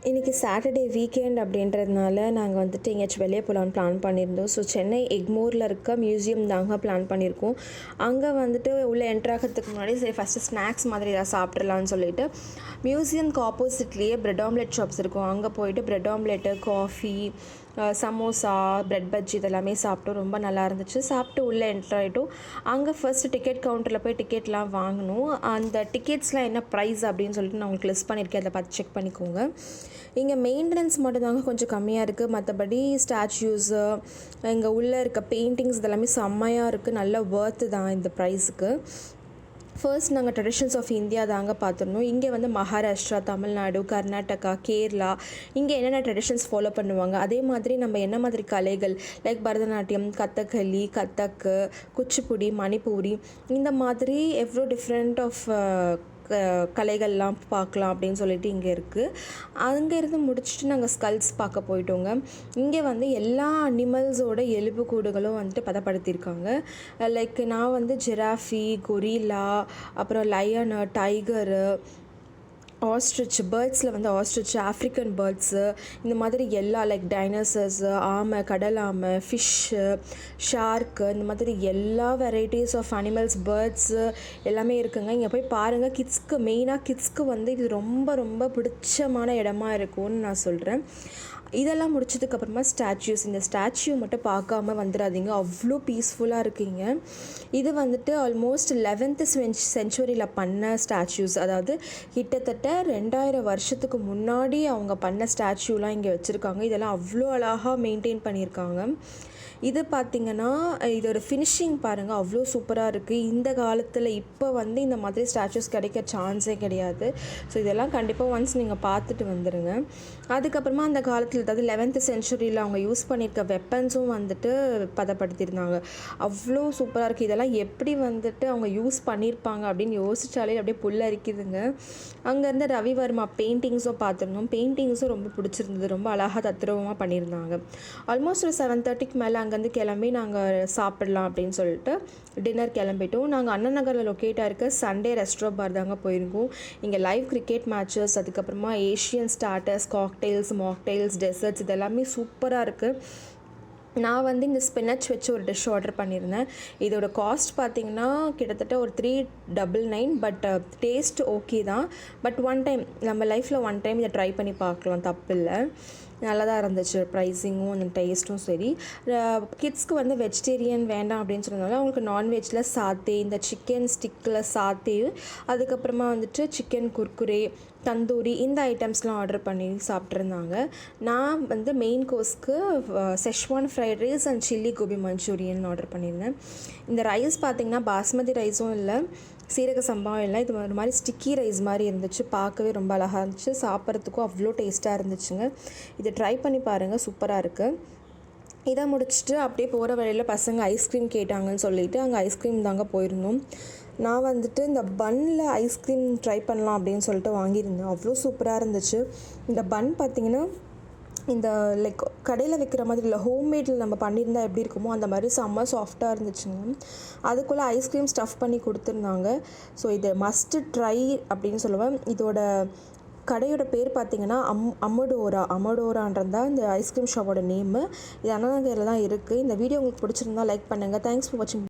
இன்றைக்கி Saturday weekend அப்படின்றதுனால நாங்கள் வந்துட்டு எங்கேயாச்சும் வெளியே போகலான்னு பிளான் பண்ணியிருந்தோம். ஸோ சென்னை எக்மோரில் இருக்க மியூசியம் தாங்க பிளான் பண்ணியிருக்கோம். அங்கே வந்துட்டு உள்ளே என்ட்ராகிறதுக்கு முன்னாடி சரி ஃபஸ்ட்டு ஸ்நாக்ஸ் மாதிரி ஏதாவது சாப்பிட்றலான்னு சொல்லிட்டு மியூசியம்க்கு ஆப்போசிட்லேயே ப்ரெட் ஆம்லெட் ஷாப்ஸ் இருக்கும். அங்கே போயிட்டு bread omelette, coffee, samosa, bread bajji இதெல்லாமே சாப்பிட்டோம். ரொம்ப நல்லா இருந்துச்சு. சாப்பிட்டு உள்ளே என்ட்ராயிட்டோம். அங்கே ஃபஸ்ட்டு டிக்கெட் கவுண்டரில் போய் டிக்கெட்லாம் வாங்கணும். அந்த டிக்கெட்ஸ்லாம் என்ன ப்ரைஸ் அப்படின்னு சொல்லிட்டு நான் உங்களுக்கு லிஸ்ட் பண்ணியிருக்கேன். அதை பார்த்து செக் பண்ணிக்கோங்க. இங்கே மெயின்டெனன்ஸ் மட்டும்தாங்க கொஞ்சம் கம்மியாக இருக்குது. மற்றபடி ஸ்டாச்சுஸு, இங்கே உள்ளே இருக்க பெயிண்டிங்ஸ் இதெல்லாமே செம்மையாக இருக்குது. நல்ல ஒர்த்து தான் இந்த ப்ரைஸுக்கு. ஃபர்ஸ்ட் நாங்கள் ட்ரெடிஷன்ஸ் ஆஃப் இந்தியா தாங்க பார்த்துருந்தோம். இங்கே வந்து மகாராஷ்டிரா, தமிழ்நாடு, கர்நாடகா, கேரளா இங்கே என்னென்ன ட்ரெடிஷன்ஸ் ஃபாலோ பண்ணுவாங்க, அதே மாதிரி நம்ம என்ன மாதிரி கலைகள் லைக் பரதநாட்டியம், கதகளி, கதக்கு, குச்சிப்புடி, மணிப்பூரி இந்த மாதிரி எவ்வளோ டிஃப்ரெண்ட் ஆஃப் கலைகள்லாம் பார்க்கலாம் அப்படின்னு சொல்லிட்டு இங்கே இருக்குது. அங்கேருந்து முடிச்சுட்டு நாங்கள் ஸ்கல்ஸ் பார்க்க போயிட்டோங்க. இங்கே வந்து எல்லா அனிமல்ஸோட எலும்புக்கூடுகளும் வந்துட்டு பதப்படுத்தியிருக்காங்க. லைக் நான் வந்து ஜிராஃபி, கொரில்லா, அப்புறம் லயனு, டைகரு, ஆஸ்ட்ரிச், பேர்ட்ஸில் வந்து ஆஸ்ட்ரிச், ஆஃப்ரிக்கன் பேர்ட்ஸு இந்த மாதிரி எல்லா லைக் டைனோசர்ஸு, ஆமை, கடல் ஆமை, ஃபிஷ்ஷு, ஷார்க்கு இந்த மாதிரி எல்லா வெரைட்டிஸ் ஆஃப் அனிமல்ஸ், பேர்ட்ஸு எல்லாமே இருக்குங்க. இங்கே போய் பாருங்கள். மெயினாக கிட்ஸ்க்கு வந்து இது ரொம்ப ரொம்ப பிடிச்சமான இடமா இருக்கும்னு நான் சொல்கிறேன். இதெல்லாம் முடிச்சதுக்கப்புறமா ஸ்டாச்சுஸ். இந்த ஸ்டாச்சு மட்டும் பார்க்காம வந்துடாதீங்க, அவ்வளோ பீஸ்ஃபுல்லாக இருக்கீங்க. இது வந்துட்டு ஆல்மோஸ்ட் 11th செஞ்சுரியில் பண்ண ஸ்டாச்சுஸ். அதாவது கிட்டத்தட்ட 2000 வருஷத்துக்கு முன்னாடி அவங்க பண்ண ஸ்டாச்சுலாம் இங்கே வச்சுருக்காங்க. இதெல்லாம் அவ்வளோ அழகாக மெயின்டைன் பண்ணியிருக்காங்க. இது பார்த்திங்கன்னா இதோட ஃபினிஷிங் பாருங்கள், அவ்வளோ சூப்பராக இருக்குது. இந்த காலத்தில் இப்போ வந்து இந்த மாதிரி ஸ்டாச்சுஸ் கிடைக்க சான்ஸே கிடையாது. ஸோ இதெல்லாம் கண்டிப்பாக ஒன்ஸ் நீங்கள் பார்த்துட்டு வந்துடுங்க. அதுக்கப்புறமா அந்த காலத்தில் அதாவது 11th செஞ்சுரியில் அவங்க யூஸ் பண்ணியிருக்க வெப்பன்ஸும் வந்துட்டு பதப்படுத்தியிருந்தாங்க. அவ்வளோ சூப்பராக இருக்குது. இதெல்லாம் எப்படி வந்துட்டு அவங்க யூஸ் பண்ணியிருப்பாங்க அப்படின்னு யோசித்தாலே அப்படியே புல்லரிக்குதுங்க. அங்கேருந்து ரவிவர்மா பெயிண்டிங்ஸும் பார்த்துருந்தோம். பெயிண்டிங்ஸும் ரொம்ப பிடிச்சிருந்தது. ரொம்ப அழகாக தத்ரூபமாக பண்ணியிருந்தாங்க. ஆல்மோஸ்ட் ஒரு 7:30க்கு மேலே அங்கேருந்து கிளம்பி நாங்கள் சாப்பிடலாம் அப்படின்னு சொல்லிட்டு டின்னர் கிளம்பிட்டோம். நாங்கள் அண்ணா நகரில் லொக்கேட்டாக இருக்க சண்டே ரெஸ்டாரண்ட் பார் தாங்க போயிருக்கோம். இங்கே லைவ் கிரிக்கெட் மேட்சஸ், அதுக்கப்புறமா Asian starters, cocktails, mocktails, desserts இதெல்லாமே சூப்பராக இருக்குது. நான் வந்து இந்த ஸ்பினச் வச்சு ஒரு டிஷ் ஆர்டர் பண்ணியிருந்தேன். இதோட காஸ்ட் பார்த்திங்கன்னா கிட்டத்தட்ட ஒரு 399. பட் டேஸ்ட் ஓகே தான். பட் நம்ம லைஃப்பில் ஒன் டைம் இதை ட்ரை பண்ணி பார்க்கலாம், தப்பில்லை. நல்லா தான் இருந்துச்சு. ப்ரைஸிங்கும் அந்த டேஸ்ட்டும் சரி. கிட்ஸ்க்கு வந்து வெஜிடேரியன் வேண்டாம் அப்படின்னு சொன்னதால அவங்களுக்கு நான்வெஜ்ஜில் சாத்தே, இந்த சிக்கன் ஸ்டிக்கில் சாத்தே, அதுக்கப்புறமா வந்துட்டு சிக்கன் குர்குரே, தந்தூரி இந்த ஐட்டம்ஸ்லாம் ஆர்டர் பண்ணி சாப்பிட்ருந்தாங்க. நான் வந்து மெயின் கோர்ஸ்க்கு schezwan fried rice and chilli gobi manchurian order பண்ணியிருந்தேன். இந்த ரைஸ் பார்த்திங்கன்னா பாஸ்மதி ரைஸும் இல்லை, சீரக சம்பாவும் இல்லை. இது ஒரு மாதிரி ஸ்டிக்கி ரைஸ் மாதிரி இருந்துச்சு. பார்க்கவே ரொம்ப அழகாக இருந்துச்சு. சாப்பிட்றதுக்கும் அவ்வளோ டேஸ்ட்டாக இருந்துச்சுங்க. இதை ட்ரை பண்ணி பாருங்கள், சூப்பராக இருக்குது. இதை முடிச்சுட்டு அப்படியே போகிற வழியில் பசங்க ஐஸ்கிரீம் கேட்டாங்கன்னு சொல்லிவிட்டு அங்கே ஐஸ்கிரீம் தாங்க போயிருந்தோம். நான் வந்துட்டு இந்த பன்னில் ஐஸ்கிரீம் ட்ரை பண்ணலாம் அப்படின்னு சொல்லிட்டு வாங்கியிருந்தேன். அவ்வளோ சூப்பராக இருந்துச்சு. இந்த பன் பார்த்திங்கன்னா இந்த லைக் கடையில் விற்கிற மாதிரி இல்லை, ஹோம்மேடில் நம்ம பண்ணியிருந்தால் எப்படி இருக்குமோ அந்த மாதிரி செம்ம சாஃப்டாக இருந்துச்சுங்க. அதுக்குள்ளே ஐஸ்கிரீம் ஸ்டஃப் பண்ணி கொடுத்துருந்தாங்க. ஸோ இது மஸ்ட்டு ட்ரை அப்படின்னு சொல்லுவேன். இதோட கடையோட பேர் பார்த்திங்கன்னா அமடோரான்றது தான் இந்த ஐஸ்கிரீம் ஷாப்போட நேமு. இது அண்ணா நகரில் தான் இருக்குது. இந்த வீடியோ உங்களுக்கு பிடிச்சிருந்தா லைக் பண்ணுங்கள். தேங்க்ஸ் ஃபார் வாட்சிங்.